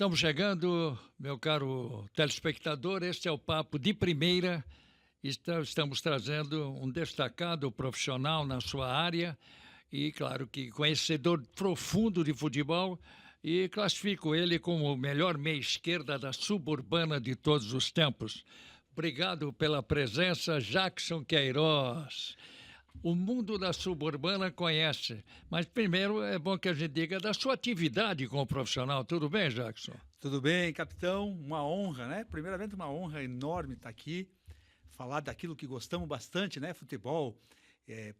Estamos chegando, meu caro telespectador, este é o Papo de Primeira. Estamos trazendo um destacado profissional na sua área e, claro, que conhecedor profundo de futebol, e classifico ele como o melhor meia-esquerda da suburbana de todos os tempos. Obrigado pela presença, Jackson Queiroz. O mundo da suburbana conhece, mas primeiro é bom que a gente diga da sua atividade como profissional. Tudo bem, Jackson? Tudo bem, capitão? Uma honra, né? Primeiramente, uma honra enorme estar aqui, falar daquilo que gostamos bastante, né? Futebol.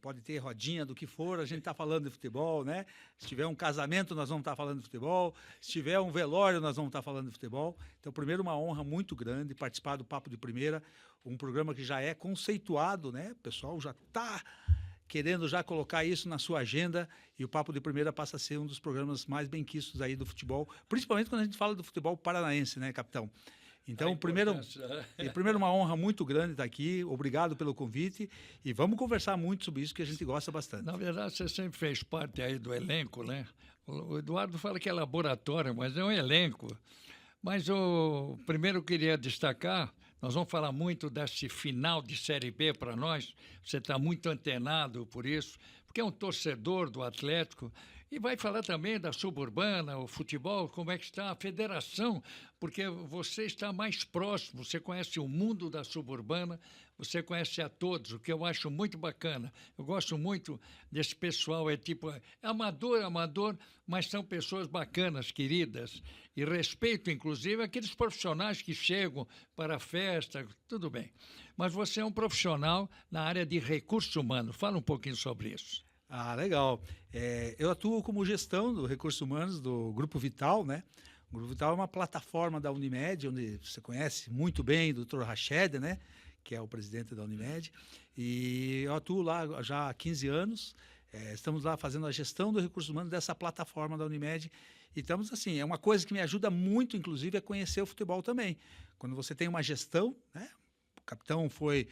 Pode ter rodinha do que for, a gente está falando de futebol, né? Se tiver um casamento, nós vamos estar falando de futebol. Se tiver um velório, nós vamos estar falando de futebol. Então, primeiro, uma honra muito grande participar do Papo de Primeira, um programa que já é conceituado, né? O pessoal já está querendo já colocar isso na sua agenda, e o Papo de Primeira passa a ser um dos programas mais benquistos aí do futebol, principalmente quando a gente fala do futebol paranaense, né, capitão? Então, primeiro, uma honra muito grande estar aqui, obrigado pelo convite, e vamos conversar muito sobre isso, que a gente gosta bastante. Na verdade, você sempre fez parte aí do elenco, né? O Eduardo fala que é laboratório, mas é um elenco. Mas o primeiro eu queria destacar, nós vamos falar muito desse final de Série B para nós, você está muito antenado por isso, porque é um torcedor do Atlético, e vai falar também da suburbana, o futebol, como é que está a federação, porque você está mais próximo, você conhece o mundo da suburbana, você conhece a todos, o que eu acho muito bacana. Eu gosto muito desse pessoal, é amador, mas são pessoas bacanas, queridas, e respeito, inclusive, aqueles profissionais que chegam para a festa, tudo bem. Mas você é um profissional na área de recursos humanos, fala um pouquinho sobre isso. Ah, legal. Eu atuo como gestão do recursos humanos do Grupo Vital, né? O Grupo Vital é uma plataforma da Unimed, onde você conhece muito bem o Dr. Rached, né? Que é o presidente da Unimed. E eu atuo lá já há 15 anos. Estamos lá fazendo a gestão do recurso humano dessa plataforma da Unimed. E estamos assim, é uma coisa que me ajuda muito, inclusive, a conhecer o futebol também. Quando você tem uma gestão, né? O capitão foi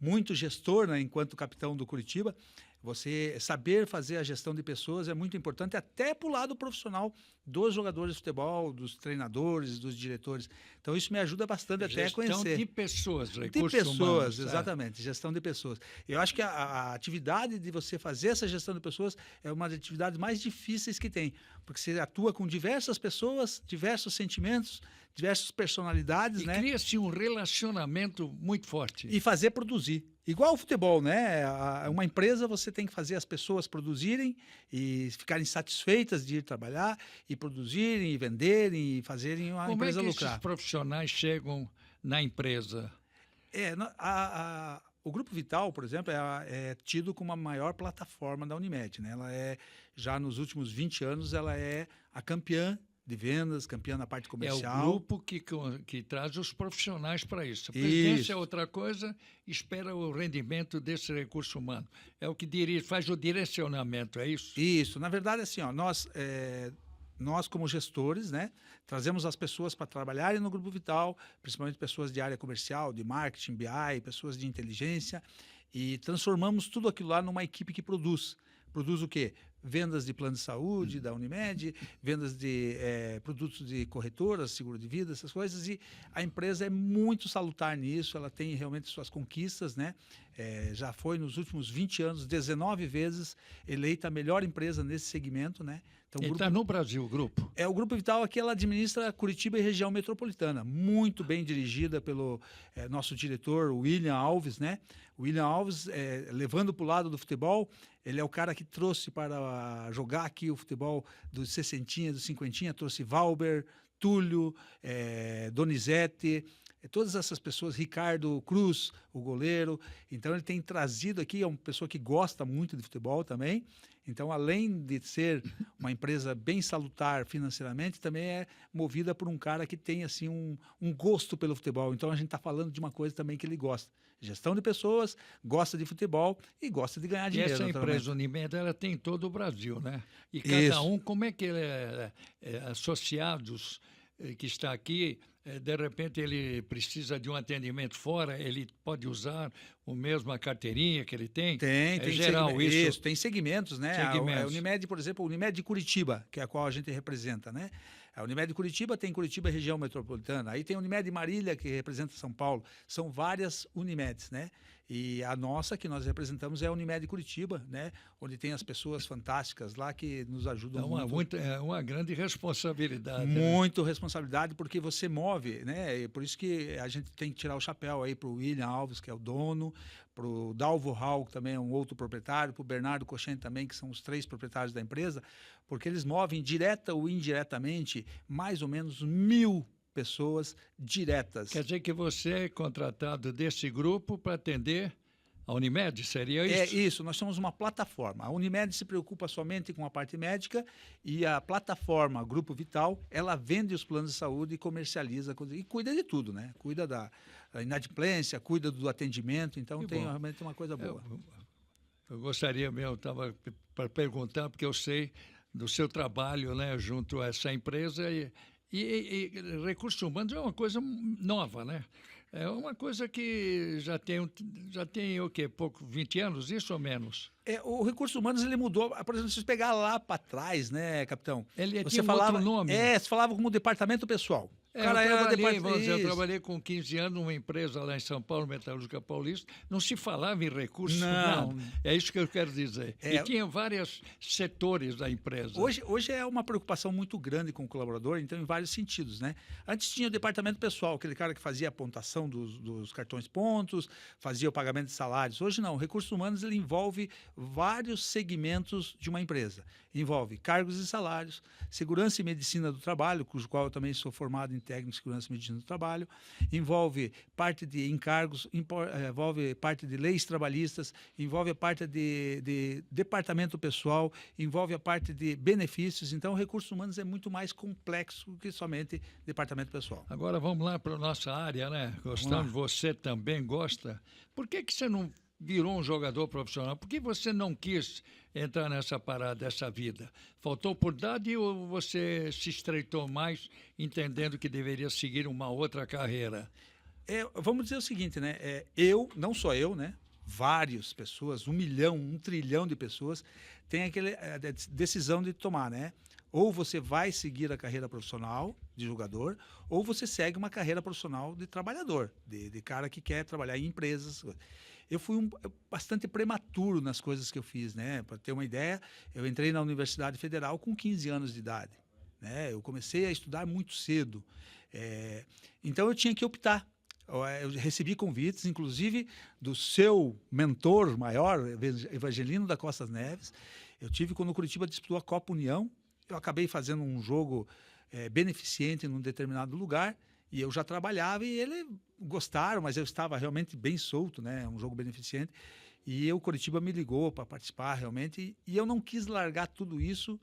muito gestor, né, enquanto capitão do Curitiba. Você saber fazer a gestão de pessoas é muito importante, até para o lado profissional dos jogadores de futebol, dos treinadores, dos diretores. Então, isso me ajuda bastante até a conhecer. Gestão de pessoas, recursos humanos. De pessoas, exatamente, gestão de pessoas. Eu acho que a atividade de você fazer essa gestão de pessoas é uma das atividades mais difíceis que tem, porque você atua com diversas pessoas, diversos sentimentos, diversas personalidades, e né? Cria-se um relacionamento muito forte. E fazer produzir. Igual o futebol, né? Uma empresa, você tem que fazer as pessoas produzirem e ficarem satisfeitas de ir trabalhar e produzirem e venderem e fazerem a empresa lucrar. Como é que esses profissionais chegam na empresa? O Grupo Vital, por exemplo, é tido como a maior plataforma da Unimed, né? Ela já nos últimos 20 anos, ela é a campeã de vendas, campeã na parte comercial. É o grupo que traz os profissionais para isso. A presidência é outra coisa, espera o rendimento desse recurso humano. É o que faz o direcionamento, é isso? Isso. Na verdade, assim, ó, nós como gestores, né, trazemos as pessoas para trabalharem no Grupo Vital, principalmente pessoas de área comercial, de marketing, BI, pessoas de inteligência, e transformamos tudo aquilo lá numa equipe que produz. Produz o quê? Vendas de plano de saúde da Unimed, vendas de produtos de corretoras, seguro de vida, essas coisas, e a empresa é muito salutar nisso, ela tem realmente suas conquistas, né? Já foi nos últimos 20 anos, 19 vezes eleita a melhor empresa nesse segmento, né? Então, está no Brasil o grupo? O Grupo Vital aqui, ela administra Curitiba e região metropolitana, muito bem dirigida pelo nosso diretor, William Alves, né? O William Alves, levando para o lado do futebol, ele é o cara que trouxe para jogar aqui o futebol dos 60, dos 50, trouxe Valber, Túlio, Donizete, todas essas pessoas, Ricardo Cruz, o goleiro. Então, ele tem trazido aqui, é uma pessoa que gosta muito de futebol também. Então, além de ser uma empresa bem salutar financeiramente, também é movida por um cara que tem assim, um gosto pelo futebol. Então, a gente está falando de uma coisa também que ele gosta. Gestão de pessoas, gosta de futebol e gosta de ganhar dinheiro. E essa empresa Unimed, ela tem em todo o Brasil, né? E cada Isso. como é que ele associados que está aqui, de repente ele precisa de um atendimento fora, ele pode usar a mesma carteirinha que ele tem? Tem geral isso? Tem segmentos, né? A Unimed, por exemplo, a Unimed de Curitiba, que é a qual a gente representa, né? A Unimed Curitiba tem Curitiba região metropolitana, aí tem a Unimed Marília, que representa São Paulo. São várias Unimedes, né? E a nossa, que nós representamos, é a Unimed Curitiba, né? Onde tem as pessoas fantásticas lá que nos ajudam muito. É uma grande responsabilidade. Muito responsabilidade, porque você move, né? E por isso que a gente tem que tirar o chapéu aí para o William Alves, que é o dono, para o Dalvo Hall, que também é um outro proprietário, para o Bernardo Cochen também, que são os 3 proprietários da empresa, porque eles movem direta ou indiretamente mais ou menos 1.000 pessoas diretas. Quer dizer que você é contratado desse grupo para atender a Unimed, seria isso? É isso, nós somos uma plataforma. A Unimed se preocupa somente com a parte médica e a plataforma Grupo Vital, ela vende os planos de saúde e comercializa e cuida de tudo, né? Cuida da inadimplência, cuida do atendimento, então Que tem bom. realmente uma coisa boa. Eu gostaria mesmo, estava para perguntar, porque eu sei do seu trabalho, né, junto a essa empresa e recursos humanos é uma coisa nova, né? É uma coisa que já tem o quê? 20 anos, isso ou menos? O Recursos Humanos, ele mudou. Por exemplo, se você pegar lá para trás, né, capitão? Ele Você tinha falava, outro nome. você falava como departamento pessoal. Eu trabalhei com 15 anos numa empresa lá em São Paulo, Metalúrgica Paulista, não se falava em recursos humanos. É isso que eu quero dizer. E tinha vários setores da empresa. Hoje é uma preocupação muito grande com o colaborador, então em vários sentidos, né? Antes tinha o departamento pessoal, aquele cara que fazia a pontuação dos cartões pontos, fazia o pagamento de salários. Hoje não, o Recursos Humanos ele envolve vários segmentos de uma empresa. Envolve cargos e salários, segurança e medicina do trabalho, cujo qual eu também sou formado em técnico de segurança e medicina do trabalho, envolve parte de encargos, envolve parte de leis trabalhistas, envolve a parte de departamento pessoal, envolve a parte de benefícios. Então, recursos humanos é muito mais complexo que somente departamento pessoal. Agora vamos lá para a nossa área, né? Gostamos, você também gosta. Por que você não virou um jogador profissional? Por que você não quis entrar nessa parada, essa vida? Faltou oportunidade ou você se estreitou mais, entendendo que deveria seguir uma outra carreira? Vamos dizer o seguinte, né? Não só eu, né? Várias pessoas, 1 milhão, 1 trilhão de pessoas, têm a decisão de tomar, né? Ou você vai seguir a carreira profissional de jogador, ou você segue uma carreira profissional de trabalhador, de cara que quer trabalhar em empresas. Eu fui bastante prematuro nas coisas que eu fiz, né? Para ter uma ideia, eu entrei na Universidade Federal com 15 anos de idade, né? Eu comecei a estudar muito cedo. Então eu tinha que optar. Eu recebi convites, inclusive, do seu mentor maior, Evangelino da Costa Neves. Eu tive quando o Curitiba disputou a Copa União. Eu acabei fazendo um jogo beneficente num determinado lugar. E eu já trabalhava e eles gostaram, mas eu estava realmente bem solto, né? Um jogo beneficente. E o Curitiba me ligou para participar realmente. E eu não quis largar tudo isso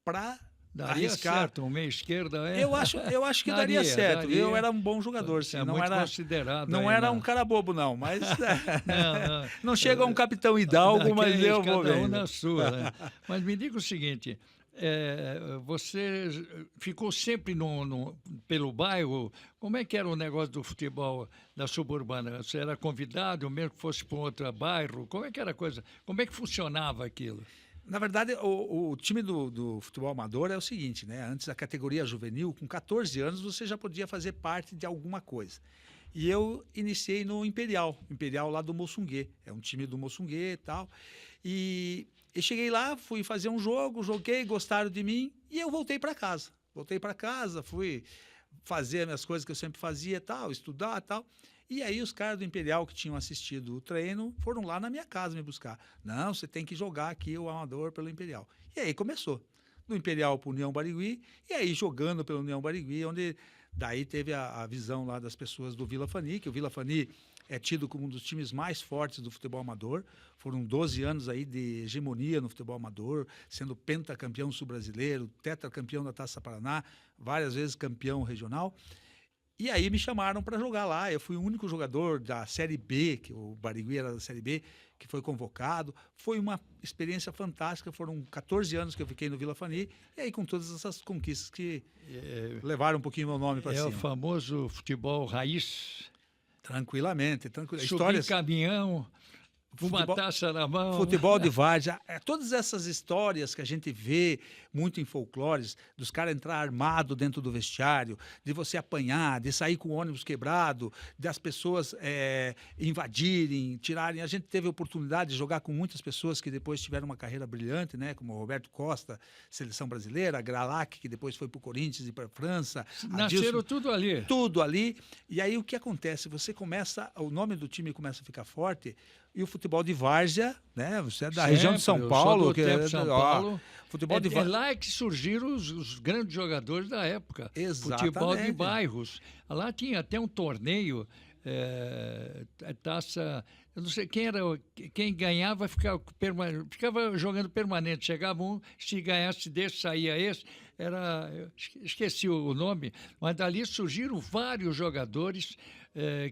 para arriscar. Certo, um meia esquerda é. Eu acho que daria certo. Eu era um bom jogador, sim. Não era considerado. Não era um cara bobo, não. Mas não chega a um capitão Hidalgo, mas eu vou ver. Cada um na sua. Né? Mas me diga o seguinte. Você ficou sempre pelo bairro? Como é que era o negócio do futebol da suburbana? Você era convidado, mesmo que fosse para um outro bairro? Como é que era a coisa? Como é que funcionava aquilo? Na verdade, o time do futebol amador é o seguinte, né? Antes da categoria juvenil, com 14 anos, você já podia fazer parte de alguma coisa. E eu iniciei no Imperial lá do Moçunguê. É um time do Moçunguê e tal. E cheguei lá, fui fazer um jogo, joguei, gostaram de mim e eu voltei para casa. Fui fazer as minhas coisas que eu sempre fazia, tal, estudar, tal. E aí os caras do Imperial que tinham assistido o treino foram lá na minha casa me buscar. Não, você tem que jogar aqui o amador pelo Imperial. E aí começou. Do Imperial para o União Barigui, e aí jogando pelo União Barigui, onde daí teve a visão lá das pessoas do Vila Fani, que o Vila Fani é tido como um dos times mais fortes do futebol amador. Foram 12 anos aí de hegemonia no futebol amador, sendo pentacampeão sul-brasileiro, tetracampeão da Taça Paraná, várias vezes campeão regional. E aí me chamaram para jogar lá. Eu fui o único jogador da Série B, que o Barigui era da Série B, que foi convocado. Foi uma experiência fantástica. Foram 14 anos que eu fiquei no Vila Fani. E aí com todas essas conquistas que levaram um pouquinho meu nome para cima. É o famoso futebol raiz. Tranquilamente. Subir caminhão. Uma taça na mão. Futebol de várzea, todas essas histórias que a gente vê muito em folclores, dos caras entrar armado dentro do vestiário, de você apanhar, de sair com o ônibus quebrado, das pessoas invadirem, tirarem. A gente teve a oportunidade de jogar com muitas pessoas que depois tiveram uma carreira brilhante, né? Como o Roberto Costa, seleção brasileira, a Gralac, que depois foi para o Corinthians e para a França. Nasceram tudo ali. Tudo ali. E aí o que acontece? O nome do time começa a ficar forte. E o futebol de várzea, né? Você é da região de São Paulo. São Paulo. Futebol de várzea. É lá que surgiram os grandes jogadores da época. Exatamente. Futebol de bairros. Lá tinha até um torneio, taça... Eu não sei quem ganhava ficava jogando permanente. Chegava um, se ganhasse desse, saía esse. Esqueci o nome, mas dali surgiram vários jogadores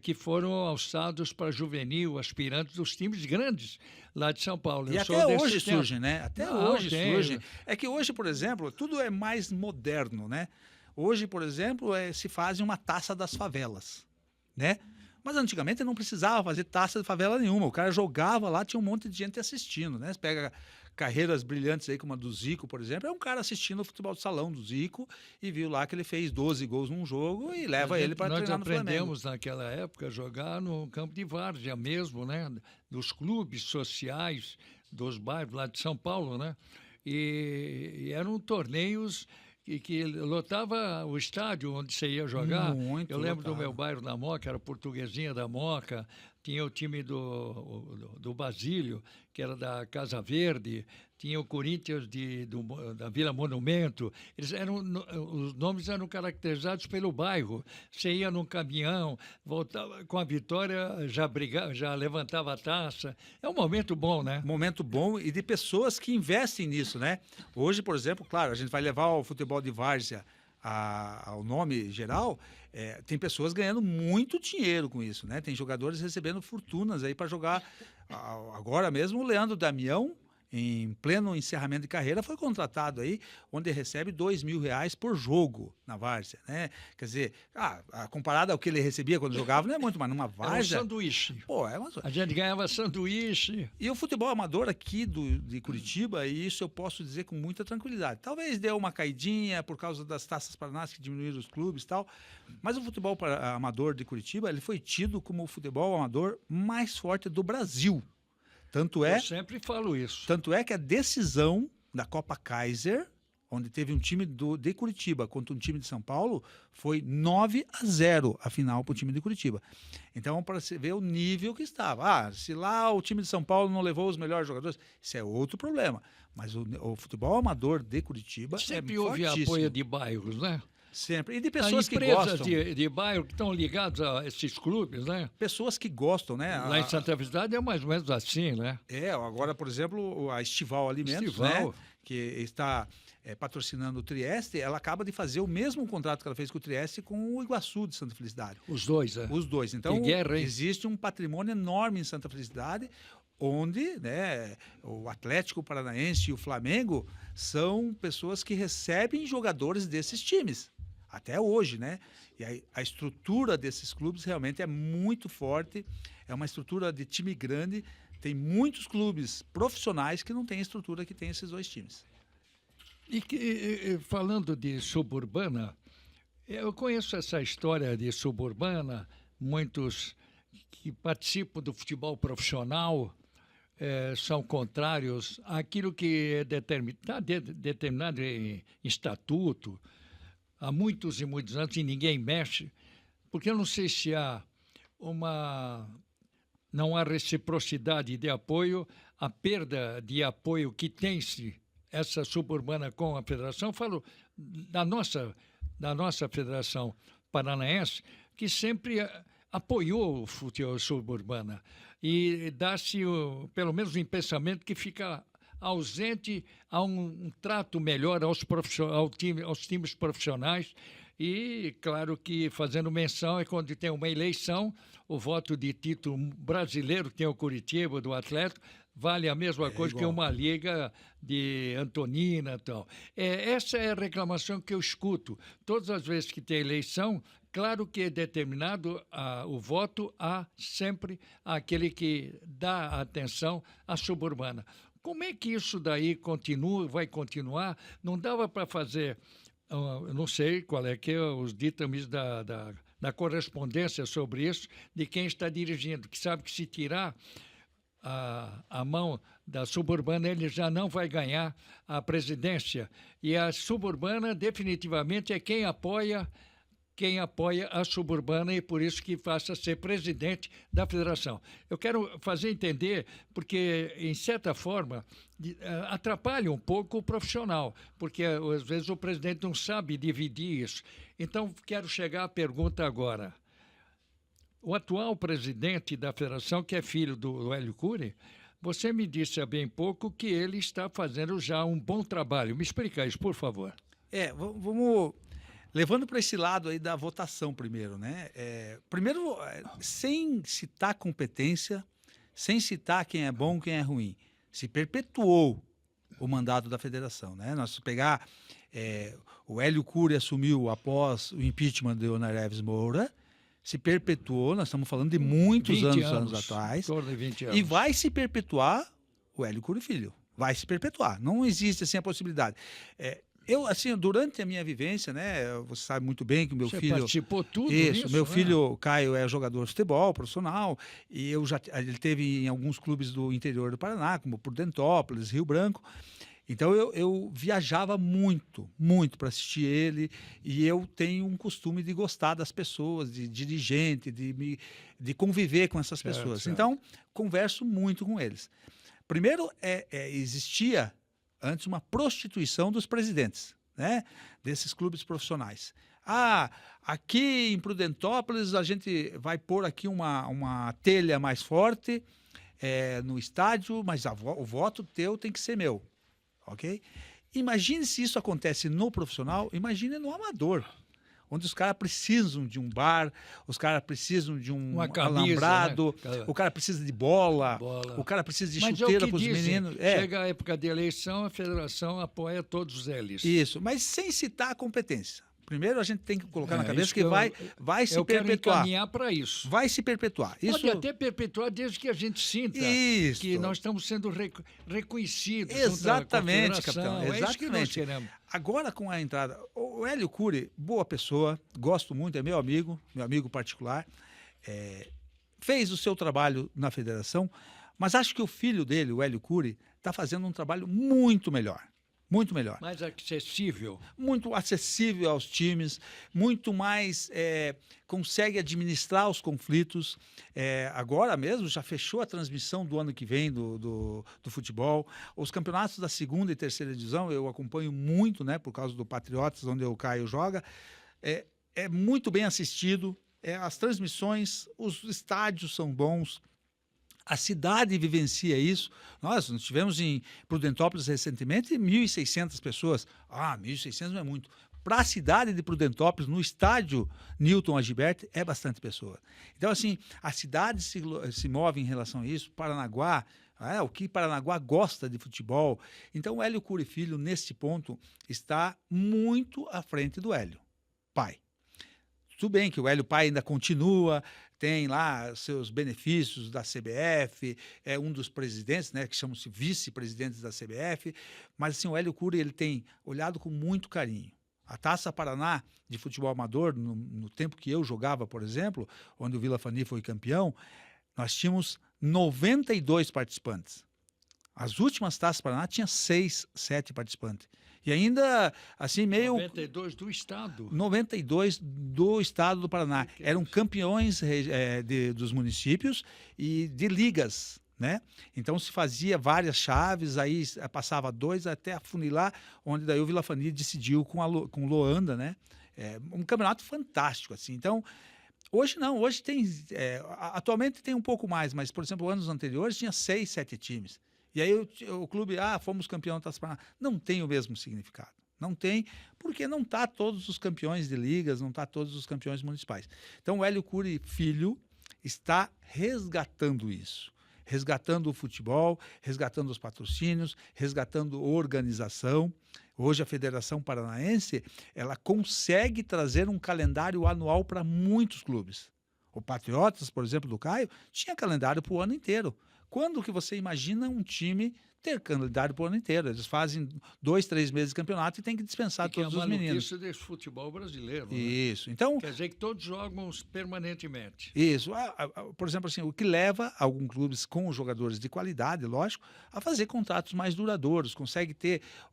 que foram alçados para juvenil, aspirantes dos times grandes lá de São Paulo. E até hoje surgem, né? Até hoje surgem. É que hoje, por exemplo, tudo é mais moderno, né? Hoje, por exemplo, se faz uma taça das favelas, né? Mas antigamente não precisava fazer taça de favela nenhuma. O cara jogava lá, tinha um monte de gente assistindo, né? Você pega carreiras brilhantes aí, como a do Zico, por exemplo, é um cara assistindo o futebol de salão do Zico e viu lá que ele fez 12 gols num jogo e leva ele para treinar no Flamengo. Nós aprendemos naquela época a jogar no campo de várzea mesmo, né? Dos clubes sociais dos bairros lá de São Paulo, né? E eram torneios que lotava o estádio onde você ia jogar. Muito Eu lembro lotado. do meu bairro da Moca, era Portuguesinha da Moca, tinha o time do Basílio, que era da Casa Verde, tinha o Corinthians da Vila Monumento. Os nomes eram caracterizados pelo bairro. Você ia num caminhão, voltava com a vitória, já levantava a taça. É um momento bom, né? Momento bom e de pessoas que investem nisso, né? Hoje, por exemplo, claro, a gente vai levar o futebol de várzea ao nome geral, tem pessoas ganhando muito dinheiro com isso, né? Tem jogadores recebendo fortunas aí para jogar. Agora mesmo o Leandro Damião, em pleno encerramento de carreira, foi contratado aí, onde recebe R$2.000 por jogo na várzea, né? Quer dizer, comparado ao que ele recebia quando jogava, não é muito, mas numa várzea... É um sanduíche. Pô, A gente ganhava sanduíche. E o futebol amador aqui de Curitiba, e isso eu posso dizer com muita tranquilidade. Talvez deu uma caidinha por causa das taças paranaenses que diminuíram os clubes e tal, mas o futebol amador de Curitiba, ele foi tido como o futebol amador mais forte do Brasil. Eu sempre falo isso. Tanto é que a decisão da Copa Kaiser, onde teve um time de Curitiba contra um time de São Paulo, foi 9-0 a final para o time de Curitiba. Então, para você ver o nível que estava. Se lá o time de São Paulo não levou os melhores jogadores, isso é outro problema. Mas o futebol amador de Curitiba sempre é houve fortíssimo. apoio de bairros, né? Sempre. E de pessoas que empresas gostam. de bairro que estão ligadas a esses clubes, né? Pessoas que gostam, né? Lá em Santa Felicidade é mais ou menos assim, né? Agora, por exemplo, a Estival Alimentos, né? Que está patrocinando o Trieste, ela acaba de fazer o mesmo contrato que ela fez com o Trieste com o Iguaçu de Santa Felicidade. Os dois, né? Os dois. Então, que guerra, hein? Existe um patrimônio enorme em Santa Felicidade, onde, né, o Atlético Paranaense e o Flamengo são pessoas que recebem jogadores desses times. Até hoje, né? E a estrutura desses clubes realmente é muito forte, é uma estrutura de time grande, tem muitos clubes profissionais que não têm a estrutura que tem esses dois times. E falando de suburbana, eu conheço essa história de suburbana, muitos que participam do futebol profissional são contrários àquilo que está determinado em estatuto, há muitos e muitos anos e ninguém mexe, porque eu não sei se não há reciprocidade de apoio, a perda de apoio que tem-se essa suburbana com a federação. Falo da nossa federação paranaense, que sempre apoiou o futebol suburbana e dá-se, pelo menos, um pensamento que fica ausente a um trato melhor aos times profissionais e, claro que fazendo menção é quando tem uma eleição, o voto de título brasileiro que tem o Curitiba, do Atlético, vale a mesma coisa que uma liga de Antonina e tal. Essa é a reclamação que eu escuto. Todas as vezes que tem eleição, Claro que é determinado o voto a sempre aquele que dá atenção à suburbana. Como é que isso daí vai continuar? Não dava para fazer, eu não sei qual é que é os ditames da correspondência sobre isso, de quem está dirigindo, que sabe que se tirar a mão da suburbana, ele já não vai ganhar a presidência. E a suburbana, definitivamente, é quem apoia a suburbana e por isso que passa a ser presidente da federação. Eu quero fazer entender, porque, em certa forma, atrapalha um pouco o profissional, porque, às vezes, o presidente não sabe dividir isso. Então, quero chegar à pergunta agora. O atual presidente da federação, que é filho do Hélio Cury, você me disse há bem pouco que ele está fazendo já um bom trabalho. Me explica isso, por favor. Vamos levando para esse lado aí da votação primeiro, né? Primeiro, sem citar competência, sem citar quem é bom, quem é ruim, se perpetuou o mandato da federação, né? Nós pegar o Hélio Cury assumiu após o impeachment de Leonardo Neves Moura, se perpetuou, nós estamos falando de muitos anos atrás, torno de 20 anos. E vai se perpetuar o Hélio Cury Filho, vai se perpetuar, não existe assim a possibilidade. Eu, assim, durante a minha vivência, né, você sabe muito bem que o meu Você filho... participou tudo Isso, nisso, meu né? filho Caio é jogador de futebol profissional e ele teve em alguns clubes do interior do Paraná, como Prudentópolis, Rio Branco. Então eu viajava muito para assistir ele e eu tenho um costume de gostar das pessoas, de dirigente, de conviver com essas pessoas. Certo. Então, converso muito com eles. Primeiro, existia antes uma prostituição dos presidentes, né, desses clubes profissionais. Aqui em Prudentópolis a gente vai pôr aqui uma telha mais forte no estádio, mas o voto teu tem que ser meu. Ok? Imagine se isso acontece no profissional, imagine no amador, onde os caras precisam de um bar, os caras precisam de uma camisa, alambrado, né? O cara precisa de bola, o cara precisa de chuteira para os meninos. Chega a época de eleição, a federação apoia todos eles. Isso, mas sem citar a competência. Primeiro a gente tem que colocar na cabeça que vai se eu perpetuar. Quero encaminhar para isso. Vai se perpetuar. Pode até perpetuar desde que a gente sinta que nós estamos sendo reconhecidos. Exatamente, capitão. Exatamente. É isso que nós queremos. Agora, com a entrada, o Hélio Cury, boa pessoa, gosto muito, é meu amigo particular, fez o seu trabalho na federação, mas acho que o filho dele, o Hélio Cury, está fazendo um trabalho muito melhor. Muito melhor. Mais acessível. Muito acessível aos times, muito mais consegue administrar os conflitos. Agora mesmo já fechou a transmissão do ano que vem do futebol. Os campeonatos da segunda e terceira divisão eu acompanho muito, né, por causa do Patriotas, onde o Caio joga. É muito bem assistido, as transmissões, os estádios são bons. A cidade vivencia isso. Nós tivemos em Prudentópolis recentemente 1.600 pessoas. 1.600 não é muito. Para a cidade de Prudentópolis, no estádio Newton Agiberti, é bastante pessoa. Então, assim, a cidade se move em relação a isso. Paranaguá, o que Paranaguá gosta de futebol. Então, o Hélio Cury Filho, nesse ponto, está muito à frente do Hélio pai. Tudo bem que o Hélio pai ainda continua, tem lá seus benefícios da CBF, é um dos presidentes, né, que chamam-se vice-presidentes da CBF, mas assim, o Hélio Cury ele tem olhado com muito carinho. A Taça Paraná de futebol amador, no tempo que eu jogava, por exemplo, onde o Vila Fani foi campeão, nós tínhamos 92 participantes. As últimas Taças Paraná tinha 6, 7 participantes. E ainda, assim, meio... 92 do Estado. 92 do Estado do Paraná. Eram campeões dos municípios e de ligas, né? Então, se fazia várias chaves, aí passava 2 até afunilar, onde daí o Vila Fani decidiu com Loanda, né? Um campeonato fantástico, assim. Então, hoje não. Hoje tem... atualmente tem um pouco mais, mas, por exemplo, anos anteriores tinha 6, 7 times. E aí o clube, fomos campeão da Taça Paraná. Não tem o mesmo significado. Não tem, porque não está todos os campeões de ligas, não está todos os campeões municipais. Então o Hélio Cury Filho está resgatando isso. resgatando o futebol, resgatando os patrocínios, resgatando organização. Hoje a Federação Paranaense, ela consegue trazer um calendário anual para muitos clubes. O Patriotas, por exemplo, do Caio, tinha calendário para o ano inteiro. Quando que você imagina um time ter calendário para o ano inteiro? Eles fazem 2, 3 meses de campeonato e tem que dispensar todos os meninos. Isso é desse futebol brasileiro. Isso. Né? Então, quer dizer que todos jogam permanentemente. Isso. Por exemplo, assim, o que leva alguns clubes com jogadores de qualidade, lógico, a fazer contratos mais duradouros.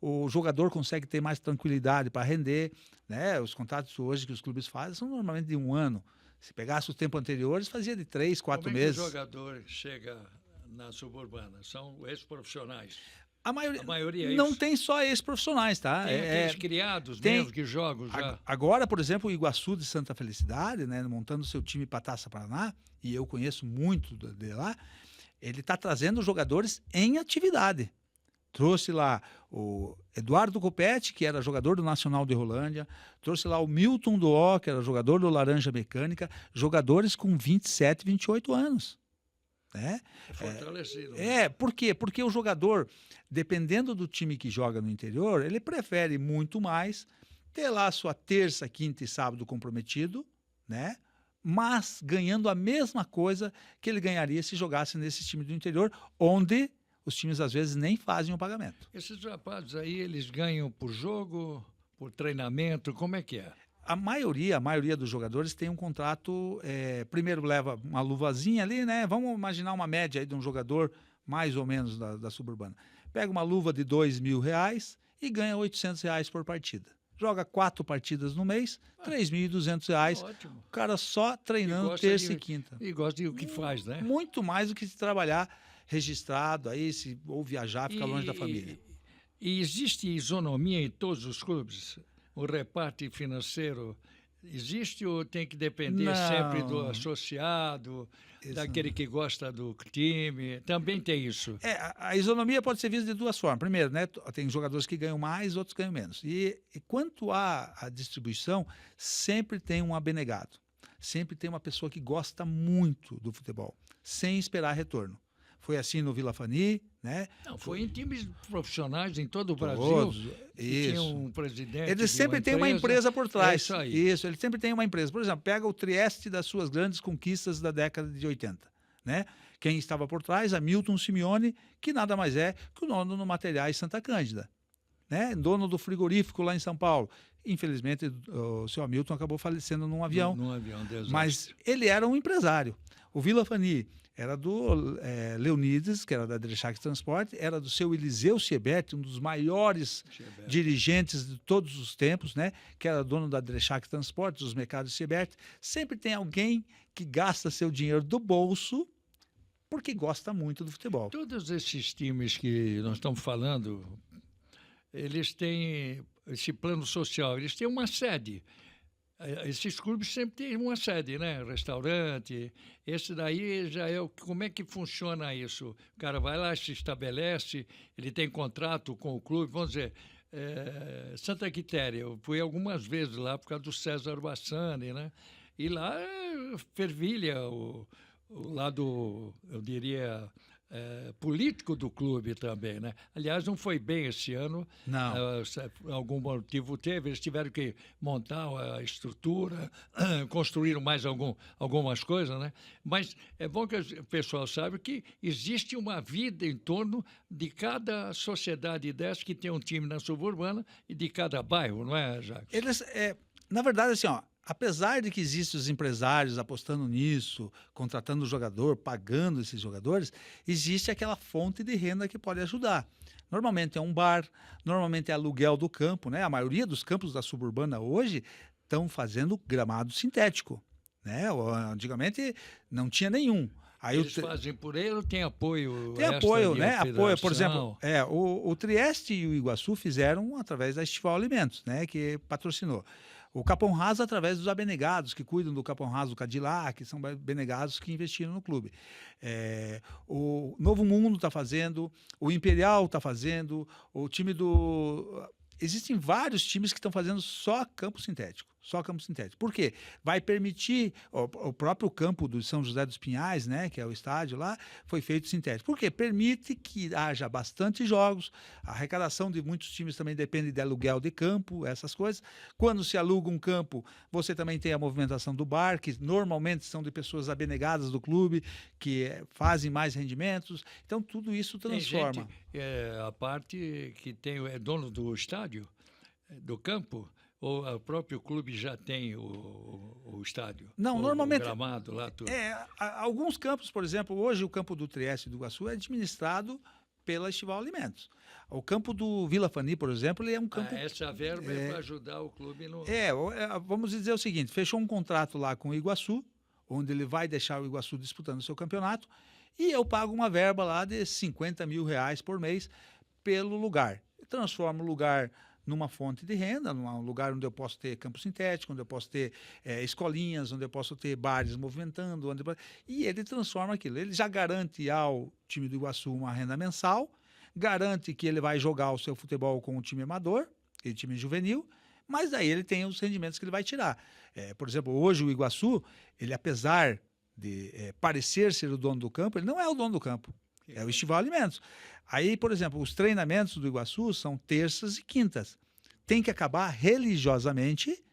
O jogador consegue ter mais tranquilidade para render. Né? Os contratos hoje que os clubes fazem são normalmente de 1 ano. Se pegasse os tempos anteriores, fazia de 3, 4 meses. Como é que o jogador chega na suburbana? São ex-profissionais? A maioria é não isso. tem só ex-profissionais, tá? Tem aqueles criados mesmo que jogam já. Agora, por exemplo, o Iguaçu de Santa Felicidade, né, montando seu time para a Taça Paraná, e eu conheço muito de lá, ele está trazendo jogadores em atividade. Trouxe lá o Eduardo Copete, que era jogador do Nacional de Rolândia, trouxe lá o Milton Doó, que era jogador do Laranja Mecânica, jogadores com 27, 28 anos. Né? É fortalecido. Por quê? Porque o jogador, dependendo do time que joga no interior, ele prefere muito mais ter lá sua terça, quinta e sábado comprometido, né? Mas ganhando a mesma coisa que ele ganharia se jogasse nesse time do interior, onde os times às vezes nem fazem o pagamento. Esses rapazes aí, eles ganham por jogo, por treinamento, como é que é? A maioria dos jogadores tem um contrato, primeiro leva uma luvazinha ali, né? Vamos imaginar uma média aí de um jogador mais ou menos da suburbana. Pega uma luva de R$2.000 e ganha R$800 por partida. Joga 4 partidas no mês, R$3.200. Ótimo. O cara só treinando terça e quinta. E gosta do que faz, né? Muito mais do que se trabalhar registrado aí, ou viajar, ficar longe da família. E existe isonomia em todos os clubes? O reparto financeiro existe ou tem que depender sempre do associado, daquele que gosta do time? Também tem isso. A isonomia pode ser vista de 2 formas. Primeiro, né, tem jogadores que ganham mais, outros ganham menos. E quanto à distribuição, sempre tem um abnegado. Sempre tem uma pessoa que gosta muito do futebol, sem esperar retorno. Foi assim no Vila Fani, né? Não, foi em times profissionais em todo o Todos, Brasil. Que tinha um presidente. Eles sempre têm uma empresa por trás. Isso aí. Isso, ele sempre tem uma empresa. Por exemplo, pega o Trieste das suas grandes conquistas da década de 80, né? Quem estava por trás? Hamilton Simeone, que nada mais é que o dono do Materiais Santa Cândida, né? Dono do frigorífico lá em São Paulo. Infelizmente, o seu Hamilton acabou falecendo num avião. Num avião, desastre. Mas ele era um empresário. O Vila Fani era do Leonides, que era da Drechac Transporte, era do seu Eliseu Siebert, um dos maiores dirigentes de todos os tempos, né? Que era dono da Drechac Transporte, dos mercados Siebert. Sempre tem alguém que gasta seu dinheiro do bolso porque gosta muito do futebol. Todos esses times que nós estamos falando, eles têm esse plano social, eles têm uma sede. Esses clubes sempre têm uma sede, né? Restaurante. Esse daí já é como é que funciona isso? O cara vai lá, se estabelece, ele tem contrato com o clube. Vamos dizer, Santa Quitéria, eu fui algumas vezes lá por causa do César Bassani, né? E lá fervilha o lado, eu diria, político do clube também, né? Aliás, não foi bem esse ano. Não. Algum motivo teve, eles tiveram que montar a estrutura, construíram mais algumas coisas, né? Mas é bom que o pessoal saiba que existe uma vida em torno de cada sociedade dessa que tem um time na suburbana e de cada bairro, não é, Jacques? Eles, na verdade, assim, ó, apesar de que existem os empresários apostando nisso, contratando o jogador, pagando esses jogadores, existe aquela fonte de renda que pode ajudar. Normalmente é um bar, normalmente é aluguel do campo, né? A maioria dos campos da suburbana hoje estão fazendo gramado sintético, né? Antigamente não tinha nenhum. Aí eles fazem por ele ou tem apoio? Tem apoio, né? Apoio, por exemplo, o Trieste e o Iguaçu fizeram através da Estival Alimentos, né? Que patrocinou. O Capão Raso através dos abnegados, que cuidam do Capão Raso do Cadillac, que são abnegados que investiram no clube. O Novo Mundo está fazendo, o Imperial está fazendo, o time do... Existem vários times que estão fazendo só campo sintético. Só campo sintético. Por quê? Vai permitir o próprio campo do São José dos Pinhais, né, que é o estádio lá, foi feito sintético. Por quê? Permite que haja bastante jogos. A arrecadação de muitos times também depende de aluguel de campo, essas coisas. Quando se aluga um campo, você também tem a movimentação do bar, que normalmente são de pessoas abnegadas do clube, que fazem mais rendimentos. Então, tudo isso transforma. Tem gente, a parte que é dono do estádio, do campo, ou o próprio clube já tem o estádio? Não, o normalmente. Gramado lá, tudo. Alguns campos, por exemplo, hoje o campo do Trieste do Iguaçu é administrado pela Estival Alimentos. O campo do Vila Fani, por exemplo, ele é um campo. Essa verba é para ajudar o clube no. Vamos dizer o seguinte: fechou um contrato lá com o Iguaçu, onde ele vai deixar o Iguaçu disputando o seu campeonato, e eu pago uma verba lá de R$50 mil por mês pelo lugar. Eu transformo o lugar numa fonte de renda, num lugar onde eu posso ter campo sintético, onde eu posso ter escolinhas, onde eu posso ter bares movimentando, e ele transforma aquilo. Ele já garante ao time do Iguaçu uma renda mensal, garante que ele vai jogar o seu futebol com o time amador e time juvenil, mas daí ele tem os rendimentos que ele vai tirar. Por exemplo, hoje o Iguaçu, ele apesar de parecer ser o dono do campo, ele não é o dono do campo. É o Estival Alimentos. Aí, por exemplo, os treinamentos do Iguaçu são terças e quintas. Tem que acabar religiosamente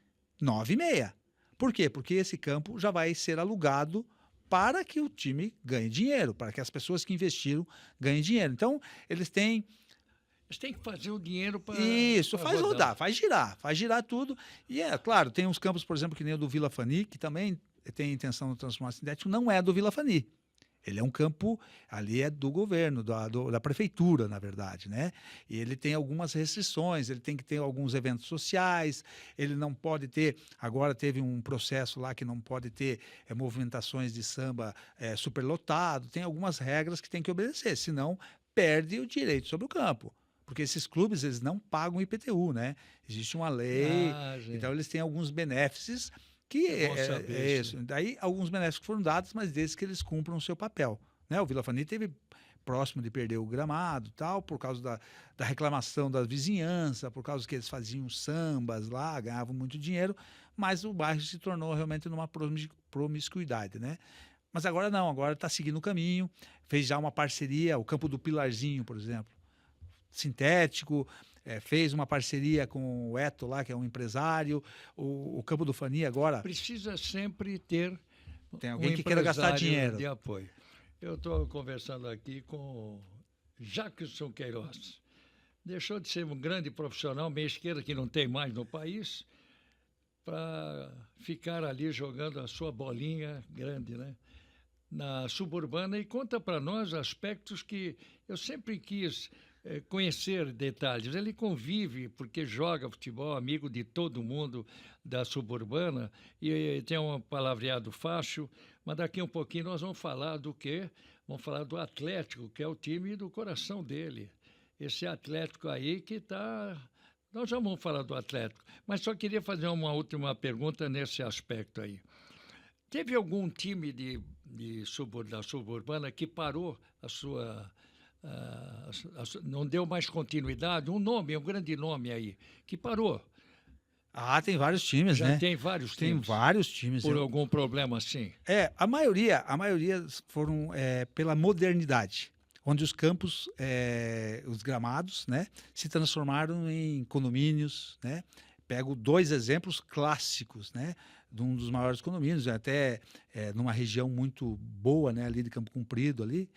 9h30. Por quê? Porque esse campo já vai ser alugado para que o time ganhe dinheiro, para que as pessoas que investiram ganhem dinheiro. Então, eles têm que fazer o dinheiro para. Isso, faz rodar, faz girar tudo. E claro, tem uns campos, por exemplo, que nem o do Vila Fani, que também tem a intenção de transformar sintético, não é do Vila Fani. Ele é um campo, ali é do governo, da prefeitura, na verdade, né? E ele tem algumas restrições, ele tem que ter alguns eventos sociais, ele não pode ter, agora teve um processo lá que não pode ter movimentações de samba superlotado, tem algumas regras que tem que obedecer, senão perde o direito sobre o campo. Porque esses clubes, eles não pagam IPTU, né? Existe uma lei, então eles têm alguns benefícios que é isso. Daí, alguns benefícios foram dados, mas desde que eles cumpram o seu papel. Né? O Vila Fani teve próximo de perder o gramado, tal, por causa da reclamação da vizinhança, por causa que eles faziam sambas lá, ganhavam muito dinheiro, mas o bairro se tornou realmente numa promiscuidade, né? Mas agora não, agora está seguindo o caminho, fez já uma parceria, o Campo do Pilarzinho, por exemplo, sintético, fez uma parceria com o Eto lá, que é um empresário, o Campo do Fani agora. Precisa sempre ter tem alguém que queira gastar dinheiro. De apoio. Eu estou conversando aqui com Jackson Queiroz. Deixou de ser um grande profissional, meia esquerda, que não tem mais no país, para ficar ali jogando a sua bolinha grande, né? Na Suburbana, e conta para nós aspectos que eu sempre quis conhecer detalhes. Ele convive, porque joga futebol, amigo de todo mundo da Suburbana, e tem um palavreado fácil, mas daqui um pouquinho nós vamos falar do quê? Vamos falar do Atlético, que é o time do coração dele. Esse Atlético aí que está... Nós já vamos falar do Atlético, mas só queria fazer uma última pergunta nesse aspecto aí. Teve algum time da Suburbana que parou a sua... não deu mais continuidade? Um grande nome aí, que parou. Tem vários times, né? Tem vários times. Tem vários times. Por algum problema assim? A maioria foram pela modernidade, onde os campos, os gramados, né, se transformaram em condomínios, né? Pego 2 exemplos clássicos, né? De um dos maiores condomínios, até numa região muito boa, né, ali de Campo Comprido, ali,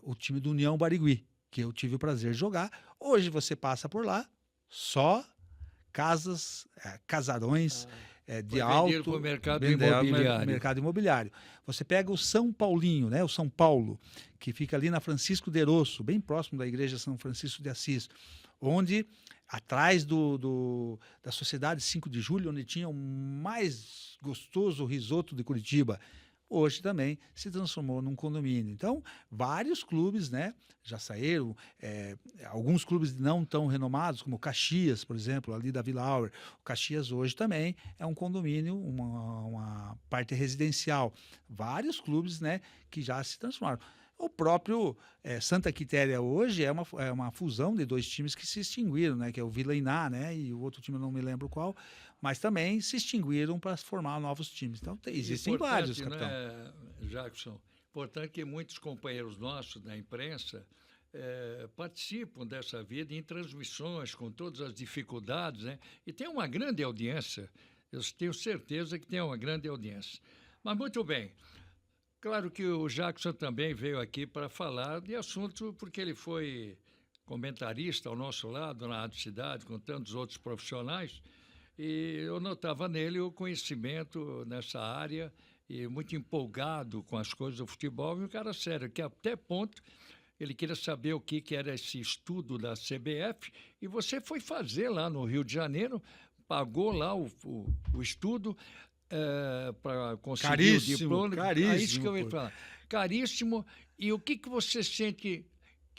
o time do União Barigui, que eu tive o prazer de jogar. Hoje você passa por lá, só casas, casarões de alto... Para o mercado imobiliário. Você pega o São Paulinho, né, o São Paulo, que fica ali na Francisco de Erosso, bem próximo da igreja São Francisco de Assis, onde... atrás da Sociedade 5 de Julho, onde tinha o mais gostoso risoto de Curitiba, hoje também se transformou num condomínio. Então, vários clubes, né, já saíram, alguns clubes não tão renomados, como o Caxias, por exemplo, ali da Vila Auer. O Caxias hoje também é um condomínio, uma parte residencial. Vários clubes, né, que já se transformaram. O próprio Santa Quitéria hoje é uma fusão de 2 times que se extinguiram, né? Que é o Vila Iná, né? E o outro time eu não me lembro qual, mas também se extinguiram para formar novos times. Então, existem vários, capitão. Né, Jackson? Importante que muitos companheiros nossos da imprensa participam dessa vida em transmissões com todas as dificuldades, né? E tem uma grande audiência. Eu tenho certeza que tem uma grande audiência. Mas muito bem. Claro que o Jackson também veio aqui para falar de assunto porque ele foi comentarista ao nosso lado na Rádio Cidade, com tantos outros profissionais, e eu notava nele o conhecimento nessa área e muito empolgado com as coisas do futebol, e um cara sério, que até ponto ele queria saber o que era esse estudo da CBF, e você foi fazer lá no Rio de Janeiro, pagou lá o estudo para conseguir caríssimo, o diploma. Caríssimo. É isso que eu ia falar. Caríssimo. E o que você sente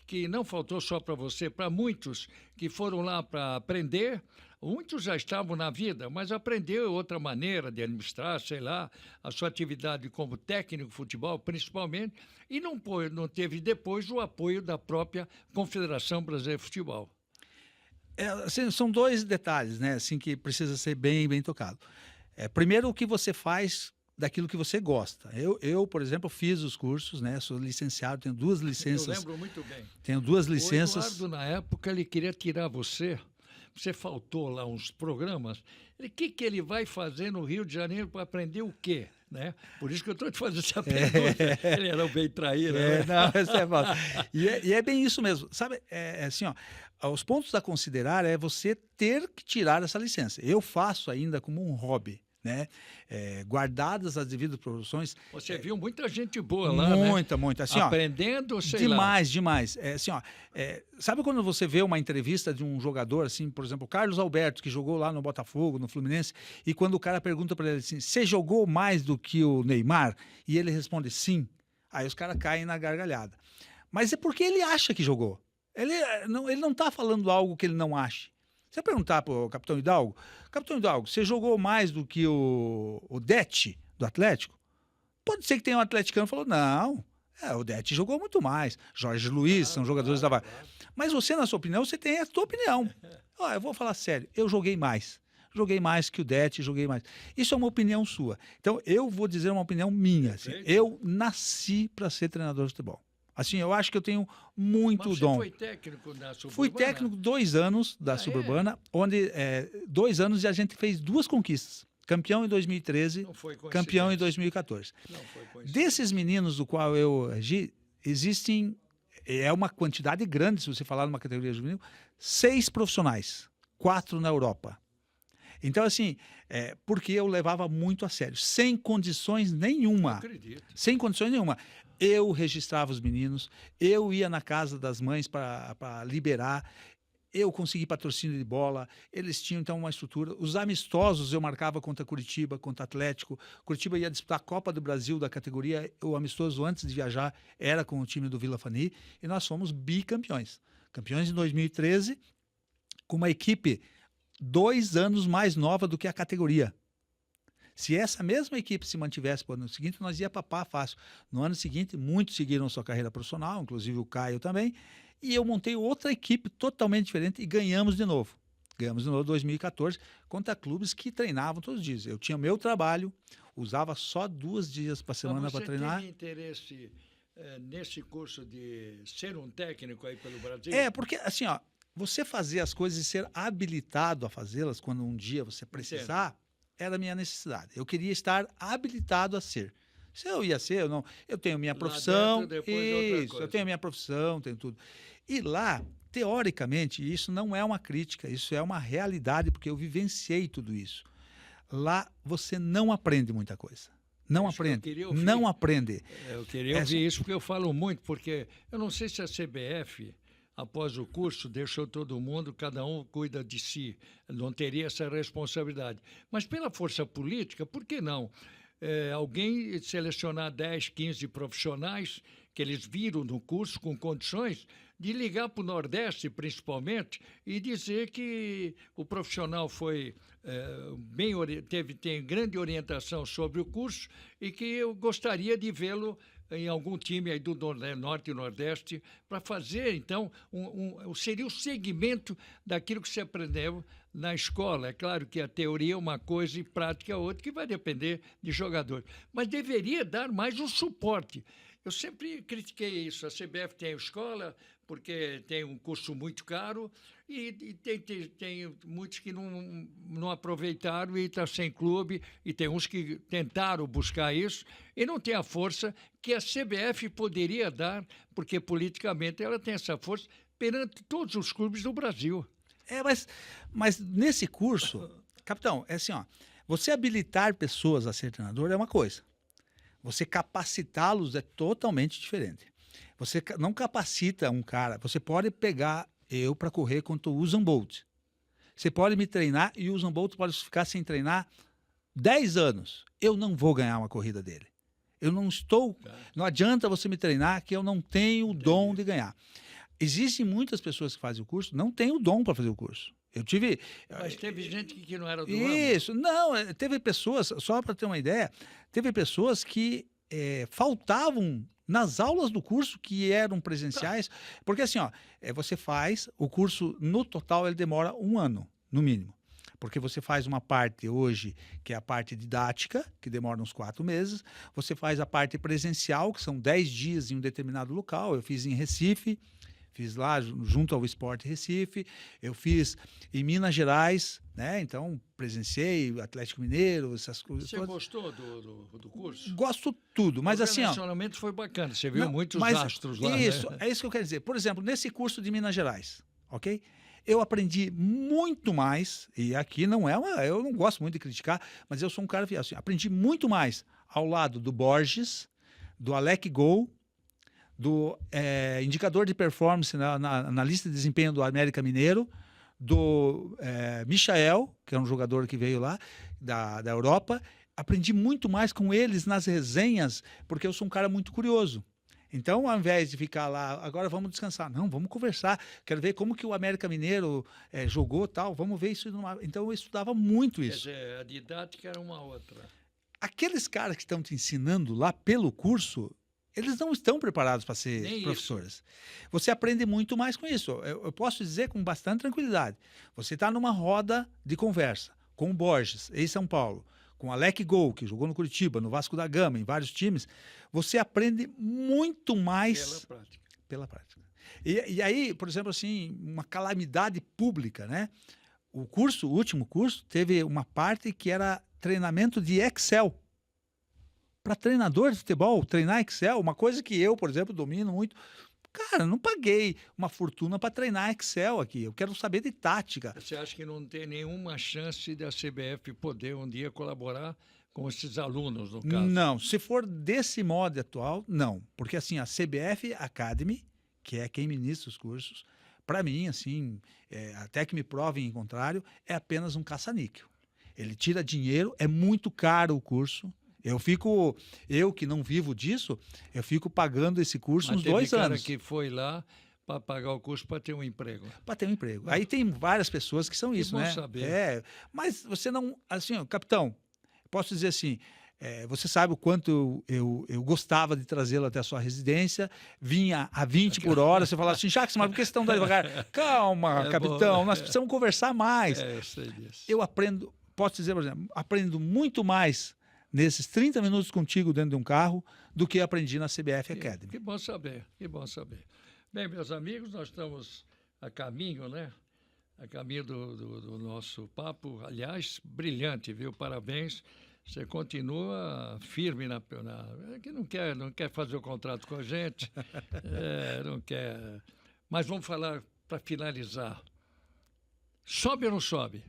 que não faltou só para você, para muitos que foram lá para aprender? Muitos já estavam na vida, mas aprendeu outra maneira de administrar, sei lá, a sua atividade como técnico de futebol, principalmente, e não teve depois o apoio da própria Confederação Brasileira de Futebol. Assim, são dois detalhes, né, assim, que precisa ser bem tocado. Primeiro, o que você faz daquilo que você gosta. Eu, por exemplo, fiz os cursos, né? Sou licenciado, tenho 2 licenças. Eu lembro muito bem. Tenho 2 licenças. O Eduardo, na época, ele queria tirar você. Você faltou lá uns programas. O que ele vai fazer no Rio de Janeiro para aprender o quê? Né? Por isso que eu estou te fazendo essa pergunta. Ele era bem traíra. Né? Não, isso é fácil. E é bem isso mesmo. Sabe, assim, ó, os pontos a considerar é você ter que tirar essa licença. Eu faço ainda como um hobby. Né? Guardadas as devidas proporções. Você viu muita gente boa lá, muita, né? Muita. Assim, aprendendo, ó, sei demais, lá. Demais. Assim, ó, sabe quando você vê uma entrevista de um jogador, assim, por exemplo, o Carlos Alberto, que jogou lá no Botafogo, no Fluminense, e quando o cara pergunta para ele assim, você jogou mais do que o Neymar? E ele responde sim. Aí os caras caem na gargalhada. Mas é porque ele acha que jogou. Ele não está falando algo que ele não ache. Você perguntar para o Capitão Hidalgo, você jogou mais do que o Detti, do Atlético? Pode ser que tenha um atleticano que falou, não, o Detti jogou muito mais. Jorge Luiz, são jogadores da vaga. Mas você, na sua opinião, você tem a sua opinião. Eu vou falar sério, eu joguei mais. Joguei mais que o Detti, joguei mais. Isso é uma opinião sua. Então, eu vou dizer uma opinião minha. Assim, eu nasci para ser treinador de futebol. Assim, eu acho que eu tenho muito dom. Você foi técnico da Suburbana? Fui técnico 2 anos da Suburbana, onde 2 anos a gente fez 2 conquistas. Campeão em 2013, campeão em 2014. Desses meninos do qual eu agi, existem, uma quantidade grande, se você falar numa categoria juvenil, 6 profissionais, 4 na Europa. Então, assim, porque eu levava muito a sério, sem condições nenhuma. Eu acredito. Sem condições nenhuma. Eu registrava os meninos, eu ia na casa das mães para liberar, eu consegui patrocínio de bola, eles tinham então uma estrutura. Os amistosos eu marcava contra Curitiba, contra Atlético. Curitiba ia disputar a Copa do Brasil da categoria, o amistoso antes de viajar era com o time do Vila Fani e nós fomos bicampeões. Campeões em 2013, com uma equipe 2 anos mais nova do que a categoria. Se essa mesma equipe se mantivesse para o ano seguinte, nós ia papar fácil. No ano seguinte, muitos seguiram sua carreira profissional, inclusive o Caio também, e eu montei outra equipe totalmente diferente e ganhamos de novo. Ganhamos de novo em 2014 contra clubes que treinavam todos os dias. Eu tinha meu trabalho, usava só 2 dias por semana para treinar. Você teve interesse nesse curso de ser um técnico aí pelo Brasil? Porque assim, ó, você fazer as coisas e ser habilitado a fazê-las quando um dia você precisar, era a minha necessidade. Eu queria estar habilitado a ser. Se eu ia ser, eu não. Eu tenho minha profissão. Dentro, isso, eu tenho minha profissão, tenho tudo. E lá, teoricamente, isso não é uma crítica, isso é uma realidade, porque eu vivenciei tudo isso. Lá você não aprende muita coisa. Não aprende. Não aprende. Eu queria ouvir isso, porque eu falo muito, porque eu não sei se a CBF, após o curso, deixou todo mundo, cada um cuida de si, não teria essa responsabilidade. Mas pela força política, por que não? Alguém selecionar 10, 15 profissionais que eles viram no curso com condições de ligar para o Nordeste, principalmente, e dizer que o profissional foi tem grande orientação sobre o curso e que eu gostaria de vê-lo em algum time aí do Norte e Nordeste, para fazer, então, seria o segmento daquilo que se aprendeu na escola. É claro que a teoria é uma coisa e prática é outra, que vai depender de jogador. Mas deveria dar mais um suporte. Eu sempre critiquei isso. A CBF tem a escola, porque tem um curso muito caro, e tem muitos que não aproveitaram e estão sem clube, e tem uns que tentaram buscar isso, e não tem a força que a CBF poderia dar, porque politicamente ela tem essa força perante todos os clubes do Brasil. Mas nesse curso, capitão, é assim, ó, você habilitar pessoas a ser treinador é uma coisa. Você capacitá-los é totalmente diferente. Você não capacita um cara. Você pode pegar eu para correr contra o Usain Bolt. Você pode me treinar e o Usain Bolt pode ficar sem treinar 10 anos. Eu não vou ganhar uma corrida dele. Eu não estou... Não adianta você me treinar que eu não tenho o dom de ganhar. Existem muitas pessoas que fazem o curso, não têm o dom para fazer o curso. Eu tive... Mas teve gente que não era do Isso, não, teve pessoas, só para ter uma ideia, teve pessoas que faltavam nas aulas do curso que eram presenciais, porque assim, ó, você faz, o curso no total ele demora 1 ano, no mínimo. Porque você faz uma parte hoje, que é a parte didática, que demora uns 4 meses, você faz a parte presencial, que são 10 dias em um determinado local, eu fiz em Recife, fiz lá junto ao Sport Recife, eu fiz em Minas Gerais, né? Então, presenciei Atlético Mineiro, essas coisas. Você gostou do curso? Gosto tudo, mas assim, ó... O relacionamento foi bacana, você viu muitos astros lá, isso, né? é isso que eu quero dizer. Por exemplo, nesse curso de Minas Gerais, ok? Eu aprendi muito mais, e aqui não eu não gosto muito de criticar, mas eu sou um cara assim, aprendi muito mais ao lado do Borges, do Alec Gol, do indicador de performance na lista de desempenho do América Mineiro, do Michael, que é um jogador que veio lá da Europa. Aprendi muito mais com eles nas resenhas, porque eu sou um cara muito curioso. Então, ao invés de ficar lá, agora vamos descansar. Não, vamos conversar. Quero ver como que o América Mineiro jogou, tal. Vamos ver isso. Então, eu estudava muito isso. Quer dizer, a didática era uma outra. Aqueles caras que estão te ensinando lá pelo curso, eles não estão preparados para ser Nem professores. isso. Você aprende muito mais com isso. Eu posso dizer com bastante tranquilidade. Você está numa roda de conversa com o Borges, em São Paulo, com o Alec Gol, que jogou no Curitiba, no Vasco da Gama, em vários times. Você aprende muito mais pela prática. E aí, por exemplo, assim, uma calamidade pública, né? O último curso, teve uma parte que era treinamento de Excel. Para treinador de futebol, treinar Excel, uma coisa que eu, por exemplo, domino muito. Cara, não paguei uma fortuna para treinar Excel aqui. Eu quero saber de tática. Você acha que não tem nenhuma chance da CBF poder um dia colaborar com esses alunos, no caso? Não, se for desse modo atual, não. Porque assim, a CBF Academy, que é quem ministra os cursos, para mim, assim, até que me provem em contrário, é apenas um caça-níquel. Ele tira dinheiro, é muito caro o curso. Eu que não vivo disso, eu fico pagando esse curso uns 2 anos. Mas teve cara que foi lá para pagar o curso para ter um emprego. Para ter um emprego. Aí tem várias pessoas que são isso, né? Saber. Mas você não... Assim, ó, capitão, posso dizer assim, você sabe o quanto eu gostava de trazê-lo até a sua residência, vinha a 20 por hora, você falava assim, Jacques, mas por que você está andando devagar? Calma, capitão, nós precisamos conversar mais. Eu sei disso. Eu aprendo, posso dizer, por exemplo, aprendo muito mais nesses 30 minutos contigo dentro de um carro, do que aprendi na CBF Academy. Que bom saber, que bom saber. Bem, meus amigos, nós estamos a caminho, né? A caminho do nosso papo. Aliás, brilhante, viu? Parabéns. Você continua firme que não quer fazer o contrato com a gente, não quer. Mas vamos falar para finalizar. Sobe ou não sobe?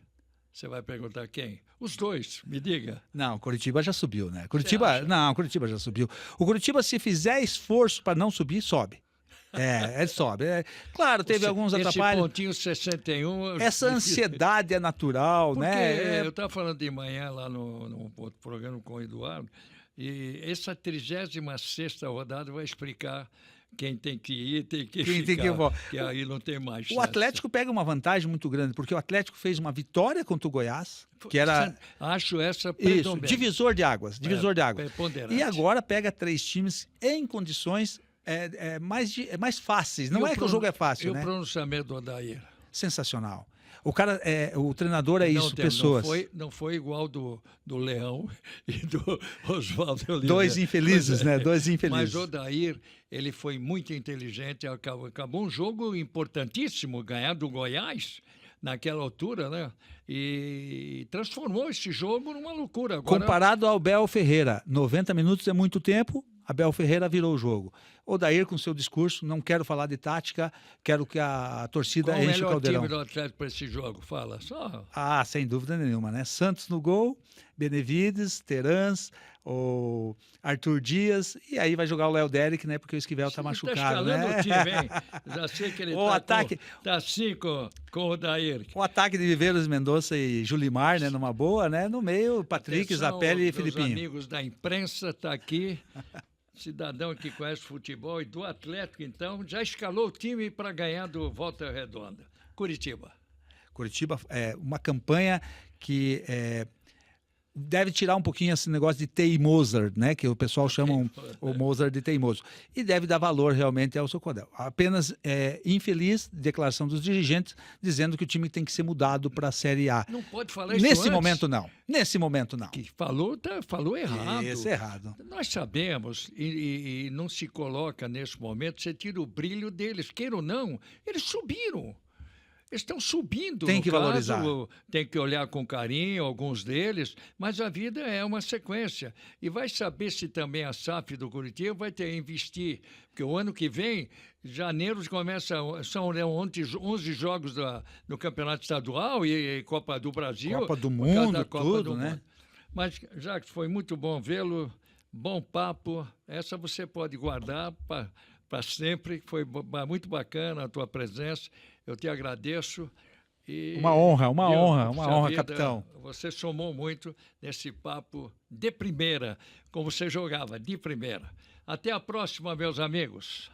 Você vai perguntar quem? Os dois, me diga. Não, Curitiba já subiu, né? Curitiba já subiu. O Curitiba, se fizer esforço para não subir, sobe. Ele sobe. Claro, teve alguns atrapalhos. Esse pontinho 61... Essa ansiedade é natural, porque né? Eu estava falando de manhã lá no outro programa com o Eduardo, e essa 36ª rodada vai explicar quem tem que ir, tem que ficar, que aí não tem mais chance. O Atlético pega uma vantagem muito grande, porque o Atlético fez uma vitória contra o Goiás, que era... Acho essa isso, divisor de águas. E agora pega 3 times em condições mais fáceis. Não é que o jogo é fácil, né? E o pronunciamento do Odair? Sensacional. O treinador é isso, pessoas. Não foi igual do Leão e do Oswaldo Oliveira. Dois infelizes, né? Dois infelizes. Mas o Odair, ele foi muito inteligente, acabou um jogo importantíssimo, ganhar do Goiás naquela altura, né? E transformou esse jogo numa loucura. Agora, comparado ao Abel Ferreira, 90 minutos é muito tempo, Abel Ferreira virou o jogo. Odair, com seu discurso, não quero falar de tática, quero que a torcida qual enche o melhor caldeirão. time do Atlético para esse jogo? Fala, só. Ah, sem dúvida nenhuma, né? Santos no gol, Benevides, Terans, o Arthur Dias, e aí vai jogar o Léo Derek, né? Porque o Esquivel tá machucado, escalando né? o time, hein? Já sei que ele O ataque... tá assim com o Odair. O ataque de Viveiros Mendonça e Julimar, né? Numa boa, né? No meio, Patrick, Zapelli e Filipinho. Os amigos da imprensa tá aqui. Cidadão que conhece futebol e do Atlético, então, já escalou o time para ganhar do Volta Redonda. Curitiba. Curitiba é uma campanha que deve tirar um pouquinho esse negócio de teimoser, né? Que o pessoal chama o Mozart de teimoso. E deve dar valor realmente ao Socorel. Apenas infeliz declaração dos dirigentes dizendo que o time tem que ser mudado para a Série A. Não pode falar isso Nesse antes. momento, não. Nesse momento, não. Que falou errado. Isso é errado. Nós sabemos, e não se coloca nesse momento, você tira o brilho deles. Queira ou não, eles subiram. Eles estão subindo. Tem que valorizar. Tem que olhar com carinho, alguns deles, mas a vida é uma sequência. E vai saber se também a SAF do Curitiba vai ter que investir. Porque o ano que vem, janeiro começa, são 11 jogos do Campeonato Estadual e Copa do Brasil. Copa do Mundo, Copa tudo, do né? Mundo. Mas, Jacques, foi muito bom vê-lo. Bom papo. Essa você pode guardar para sempre. Foi muito bacana a tua presença. Eu te agradeço. Uma honra, capitão. Você somou muito nesse papo de primeira, como você jogava, de primeira. Até a próxima, meus amigos.